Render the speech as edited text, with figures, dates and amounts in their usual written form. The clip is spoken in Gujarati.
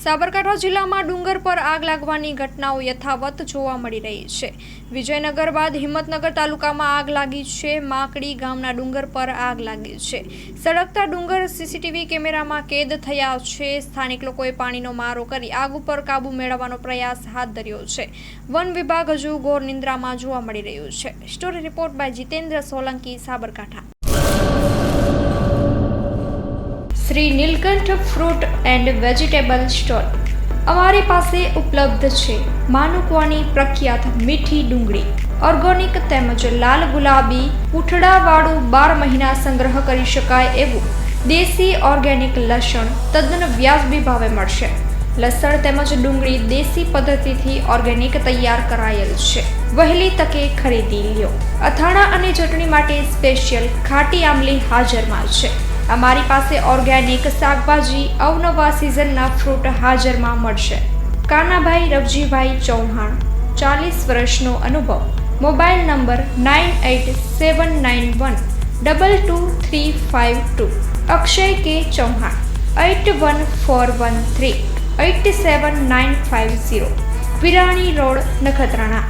સાબરકાંઠા જિલ્લામાં ડુંગર પર આગ લાગવાની ઘટનાઓ યથાવત જોવા મળી રહી છે। વિજયનગર બાદ હિંમતનગર તાલુકામાં આગ લાગી છે। માકડી ગામના ડુંગર પર આગ લાગી છે। સળગતા ડુંગર સીસીટીવી કેમેરામાં કેદ થયા છે। સ્થાનિક લોકોએ પાણીનો મારો કરી આગ ઉપર કાબુ મેળવવાનો પ્રયાસ હાથ ધર્યો છે। વન વિભાગ હજુ ઘોર નિંદ્રામાં જોવા મળી રહ્યું છે। Story report by Jitendra Solanki, Sabarkantha. Shri Neelkanth fruit and vegetable store. અમારી પાસે ઉપલબ્ધ છે માનુકવાની પ્રખ્યાત મીઠી ડુંગળી, ઓર્ગેનિક તેમજ લાલ ગુલાબી પૂંઠડાવાળું 12 મહિના સંગ્રહ કરી શકાય એવું દેશી ઓર્ગેનિક લસણ તદ્દન વ્યાજબી ભાવે મળશે। લસણ તેમજ ડુંગળી દેશી પદ્ધતિથી ઓર્ગેનિક તૈયાર કરાયેલ છે। વહેલી તકે ખરીદી લ્યો। અથાણા અને ચટણી માટે સ્પેશિયલ ખાટી આમલી હાજરમાં છે। અમારી પાસે ઓર્ગેનિક શાકભાજી, અવનવા સિઝનના ફ્રૂટ હાજરમાં મળશે। કાનાભાઈ રવજીભાઈ ચૌહાણ, 40 વર્ષનો અનુભવ। Mobile number 9879122352। અક્ષય કે ચૌહાણ, 8141387950। વિરાણી રોડ, નખત્રાણા।